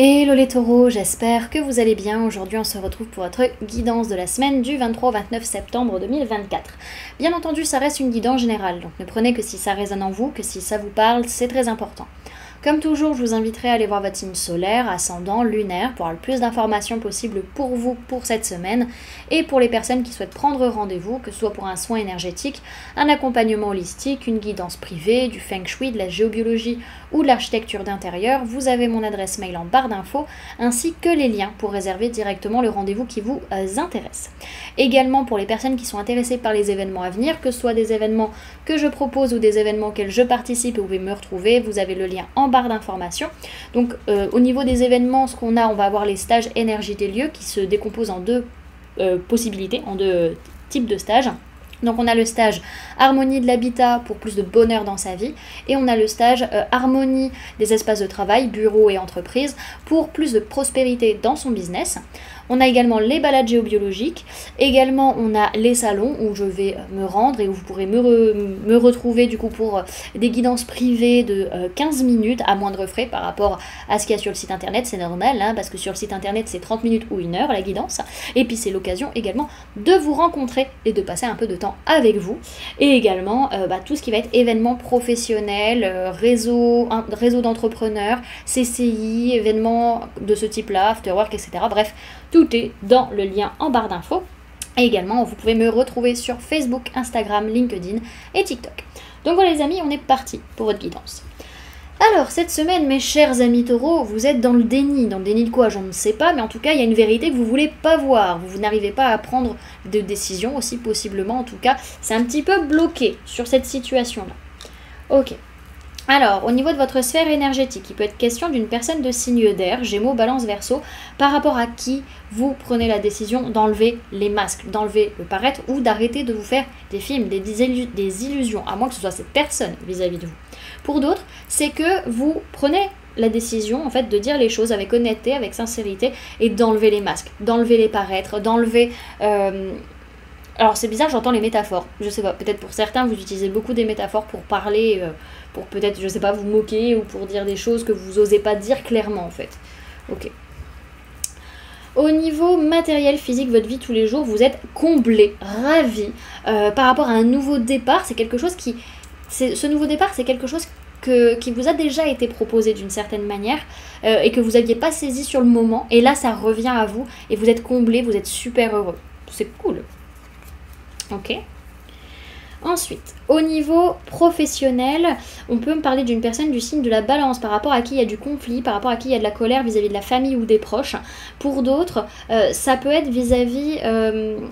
Hello les taureaux, j'espère que vous allez bien. Aujourd'hui on se retrouve pour votre guidance de la semaine du 23 au 29 septembre 2024. Bien entendu ça reste une guidance générale, donc ne prenez que si ça résonne en vous, que si ça vous parle, c'est très important. Comme toujours, je vous inviterai à aller voir votre signe solaire, ascendant, lunaire, pour avoir le plus d'informations possibles pour vous pour cette semaine et pour les personnes qui souhaitent prendre rendez-vous, que ce soit pour un soin énergétique, un accompagnement holistique, une guidance privée, du feng shui, de la géobiologie ou de l'architecture d'intérieur. Vous avez mon adresse mail en barre d'infos ainsi que les liens pour réserver directement le rendez-vous qui vous intéresse. Également pour les personnes qui sont intéressées par les événements à venir, que ce soit des événements que je propose ou des événements auxquels je participe et où vous pouvez me retrouver, vous avez le lien en barre d'informations. Donc au niveau des événements, ce qu'on a, on va avoir les stages énergie des lieux qui se décomposent en deux possibilités, en deux types de stages. Donc on a le stage harmonie de l'habitat pour plus de bonheur dans sa vie et on a le stage harmonie des espaces de travail, bureaux et entreprises pour plus de prospérité dans son business. On a également les balades géobiologiques, également on a les salons où je vais me rendre et où vous pourrez me retrouver du coup pour des guidances privées de 15 minutes à moindre frais par rapport à ce qu'il y a sur le site internet, c'est normal hein, parce que sur le site internet c'est 30 minutes ou 1 heure la guidance et puis c'est l'occasion également de vous rencontrer et de passer un peu de temps avec vous et également tout ce qui va être événements professionnels, réseau d'entrepreneurs, CCI, événements de ce type là, afterwork, etc. Bref, tout est dans le lien en barre d'infos. Et également, vous pouvez me retrouver sur Facebook, Instagram, LinkedIn et TikTok. Donc voilà les amis, on est parti pour votre guidance. Alors, cette semaine, mes chers amis taureaux, vous êtes dans le déni. Dans le déni de quoi, j'en ne sais pas, mais en tout cas, il y a une vérité que vous ne voulez pas voir. Vous n'arrivez pas à prendre de décision, aussi possiblement, en tout cas, c'est un petit peu bloqué sur cette situation-là. Ok. Alors, au niveau de votre sphère énergétique, il peut être question d'une personne de signe d'air, Gémeaux, Balance, Verseau, par rapport à qui vous prenez la décision d'enlever les masques, d'enlever le paraître ou d'arrêter de vous faire des films, des illusions, à moins que ce soit cette personne vis-à-vis de vous. Pour d'autres, c'est que vous prenez la décision en fait de dire les choses avec honnêteté, avec sincérité et d'enlever les masques, d'enlever les paraîtres, d'enlever... Alors c'est bizarre, j'entends les métaphores, je sais pas, peut-être pour certains vous utilisez beaucoup des métaphores pour parler, pour peut-être, je sais pas, vous moquer ou pour dire des choses que vous osez pas dire clairement en fait. Ok. Au niveau matériel, physique, votre vie tous les jours, vous êtes comblé, ravi par rapport à un nouveau départ, c'est quelque chose qui... Ce nouveau départ, c'est quelque chose qui vous a déjà été proposé d'une certaine manière et que vous n'aviez pas saisi sur le moment, et là ça revient à vous et vous êtes comblé, vous êtes super heureux. C'est cool. Ok. Ensuite, au niveau professionnel, on peut me parler d'une personne du signe de la balance par rapport à qui il y a du conflit, par rapport à qui il y a de la colère vis-à-vis de la famille ou des proches. Pour d'autres, ça peut être vis-à-vis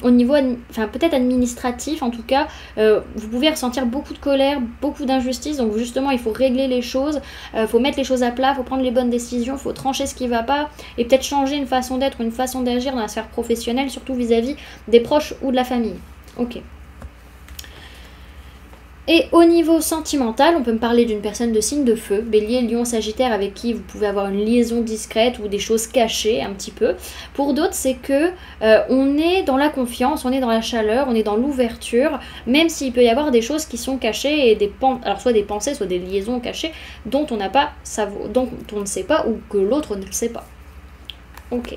au niveau, peut-être administratif en tout cas, vous pouvez ressentir beaucoup de colère, beaucoup d'injustice, donc justement il faut régler les choses, il faut mettre les choses à plat, il faut prendre les bonnes décisions, il faut trancher ce qui ne va pas et peut-être changer une façon d'être, une façon d'agir dans la sphère professionnelle, surtout vis-à-vis des proches ou de la famille. Ok. Et au niveau sentimental, on peut me parler d'une personne de signe de feu, Bélier, Lion, Sagittaire, avec qui vous pouvez avoir une liaison discrète ou des choses cachées un petit peu. Pour d'autres, c'est que on est dans la confiance, on est dans la chaleur, on est dans l'ouverture, même s'il peut y avoir des choses qui sont cachées et alors soit des pensées, soit des liaisons cachées dont on n'a pas, dont on ne sait pas ou que l'autre ne le sait pas. Ok.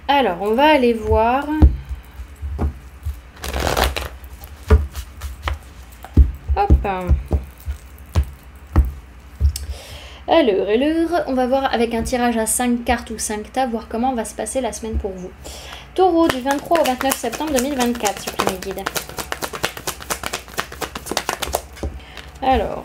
Alors, on va aller voir. Hop. Alors, on va voir avec un tirage à 5 cartes ou 5 tas, voir comment va se passer la semaine pour vous. Taureau, du 23 au 29 septembre 2024, sur mes guides. Alors...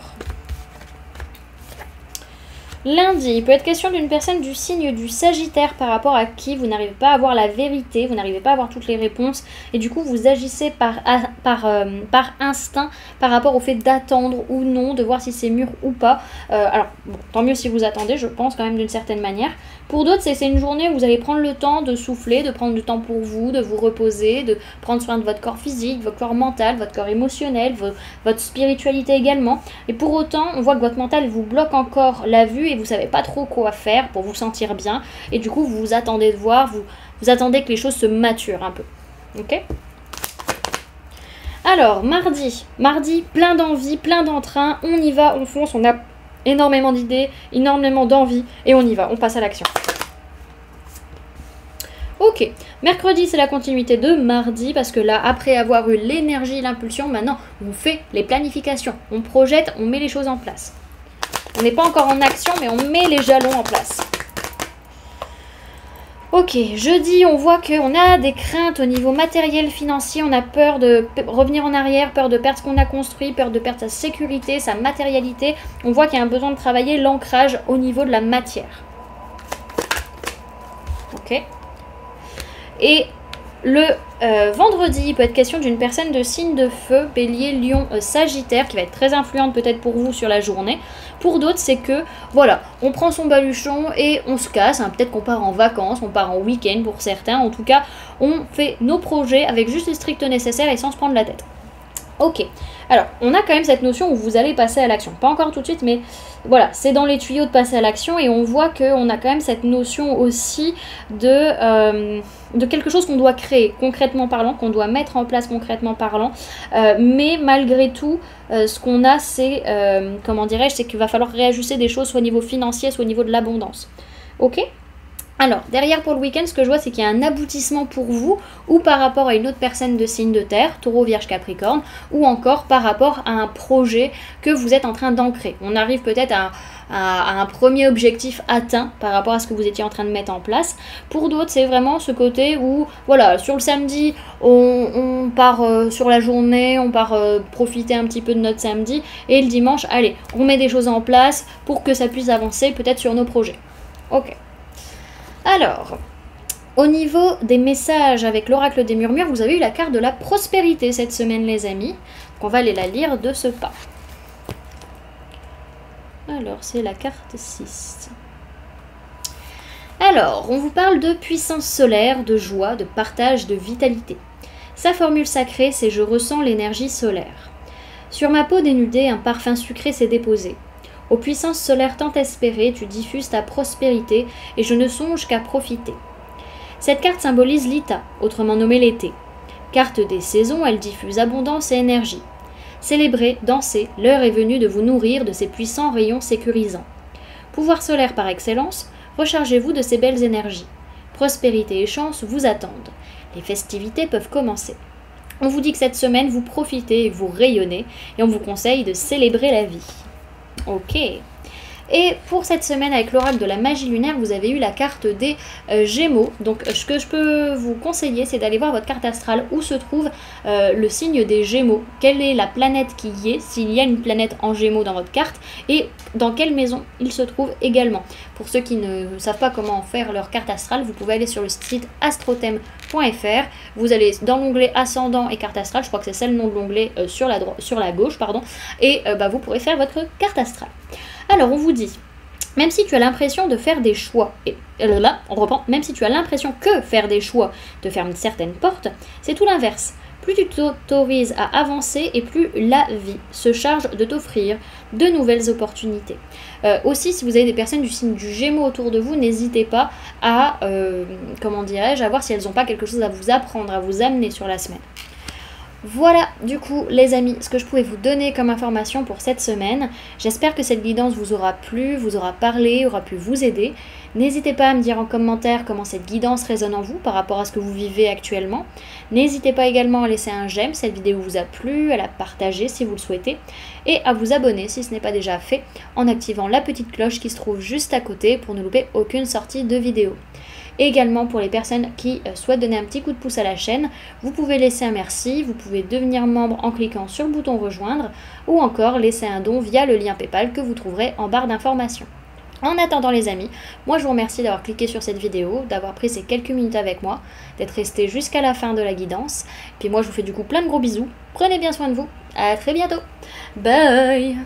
Lundi, il peut être question d'une personne du signe du Sagittaire par rapport à qui vous n'arrivez pas à avoir la vérité, vous n'arrivez pas à avoir toutes les réponses et du coup vous agissez par instinct par rapport au fait d'attendre ou non, de voir si c'est mûr ou pas. Alors, bon, tant mieux si vous attendez, je pense quand même d'une certaine manière. Pour d'autres, c'est une journée où vous allez prendre le temps de souffler, de prendre du temps pour vous, de vous reposer, de prendre soin de votre corps physique, votre corps mental, votre corps émotionnel, votre spiritualité également. Et pour autant, on voit que votre mental vous bloque encore la vue et vous savez pas trop quoi faire pour vous sentir bien. Et du coup, vous attendez de voir, vous attendez que les choses se maturent un peu. Ok ? Alors, mardi, plein d'envie, plein d'entrain, on y va, on fonce, on a énormément d'idées, énormément d'envie, et on y va, on passe à l'action. Ok, mercredi c'est la continuité de mardi, parce que là, après avoir eu l'énergie, l'impulsion, maintenant on fait les planifications, on projette, on met les choses en place. On n'est pas encore en action, mais on met les jalons en place. Ok, jeudi, on voit qu'on a des craintes au niveau matériel, financier, on a peur de revenir en arrière, peur de perdre ce qu'on a construit, peur de perdre sa sécurité, sa matérialité. On voit qu'il y a un besoin de travailler l'ancrage au niveau de la matière. Ok. Et le vendredi, il peut être question d'une personne de signe de feu, bélier, lion, sagittaire, qui va être très influente peut-être pour vous sur la journée. Pour d'autres, c'est que, voilà, on prend son baluchon et on se casse. Hein. Peut-être qu'on part en vacances, on part en week-end pour certains. En tout cas, on fait nos projets avec juste le strict nécessaire et sans se prendre la tête. Ok, alors on a quand même cette notion où vous allez passer à l'action. Pas encore tout de suite, mais voilà, c'est dans les tuyaux de passer à l'action et on voit qu'on a quand même cette notion aussi de quelque chose qu'on doit créer concrètement parlant, qu'on doit mettre en place concrètement parlant. Mais malgré tout, ce qu'on a, c'est, comment dirais-je, c'est qu'il va falloir réajuster des choses soit au niveau financier, soit au niveau de l'abondance. Ok ? Alors, derrière pour le week-end, ce que je vois, c'est qu'il y a un aboutissement pour vous, ou par rapport à une autre personne de signe de terre, taureau, vierge, capricorne, ou encore par rapport à un projet que vous êtes en train d'ancrer. On arrive peut-être à un premier objectif atteint par rapport à ce que vous étiez en train de mettre en place. Pour d'autres, c'est vraiment ce côté où, voilà, sur le samedi, on part sur la journée, on part profiter un petit peu de notre samedi, et le dimanche, allez, on met des choses en place pour que ça puisse avancer peut-être sur nos projets. Ok. Alors, au niveau des messages avec l'oracle des murmures, vous avez eu la carte de la prospérité cette semaine, les amis. Donc on va aller la lire de ce pas. Alors, c'est la carte 6. Alors, on vous parle de puissance solaire, de joie, de partage, de vitalité. Sa formule sacrée, c'est « Je ressens l'énergie solaire ». Sur ma peau dénudée, un parfum sucré s'est déposé. Aux puissances solaires tant espérées, tu diffuses ta prospérité et je ne songe qu'à profiter. Cette carte symbolise l'Ita, autrement nommé l'été. Carte des saisons, elle diffuse abondance et énergie. Célébrez, dansez, l'heure est venue de vous nourrir de ces puissants rayons sécurisants. Pouvoir solaire par excellence, rechargez-vous de ces belles énergies. Prospérité et chance vous attendent. Les festivités peuvent commencer. On vous dit que cette semaine, vous profitez et vous rayonnez et on vous conseille de célébrer la vie. Ok. Et pour cette semaine avec l'oracle de la magie lunaire, vous avez eu la carte des Gémeaux. Donc ce que je peux vous conseiller, c'est d'aller voir votre carte astrale où se trouve le signe des Gémeaux. Quelle est la planète qui y est, s'il y a une planète en Gémeaux dans votre carte, et dans quelle maison il se trouve également. Pour ceux qui ne savent pas comment faire leur carte astrale, vous pouvez aller sur le site astrothème.fr. Vous allez dans l'onglet ascendant et carte astrale, je crois que c'est ça le nom de l'onglet sur la gauche, pardon, et vous pourrez faire votre carte astrale. Alors, on vous dit, même si tu as l'impression de faire des choix, et là, on reprend, même si tu as l'impression que faire des choix te ferme certaines portes, c'est tout l'inverse. Plus tu t'autorises à avancer et plus la vie se charge de t'offrir de nouvelles opportunités. Aussi, si vous avez des personnes du signe du Gémeaux autour de vous, n'hésitez pas à, comment dirais-je, à voir si elles n'ont pas quelque chose à vous apprendre, à vous amener sur la semaine. Voilà, du coup, les amis, ce que je pouvais vous donner comme information pour cette semaine. J'espère que cette guidance vous aura plu, vous aura parlé, aura pu vous aider. N'hésitez pas à me dire en commentaire comment cette guidance résonne en vous par rapport à ce que vous vivez actuellement. N'hésitez pas également à laisser un j'aime si cette vidéo vous a plu, à la partager si vous le souhaitez, et à vous abonner si ce n'est pas déjà fait, en activant la petite cloche qui se trouve juste à côté pour ne louper aucune sortie de vidéo. Également pour les personnes qui souhaitent donner un petit coup de pouce à la chaîne, vous pouvez laisser un merci, vous pouvez devenir membre en cliquant sur le bouton rejoindre ou encore laisser un don via le lien PayPal que vous trouverez en barre d'informations. En attendant les amis, moi je vous remercie d'avoir cliqué sur cette vidéo, d'avoir pris ces quelques minutes avec moi, d'être resté jusqu'à la fin de la guidance. Puis moi je vous fais du coup plein de gros bisous, prenez bien soin de vous, à très bientôt, bye.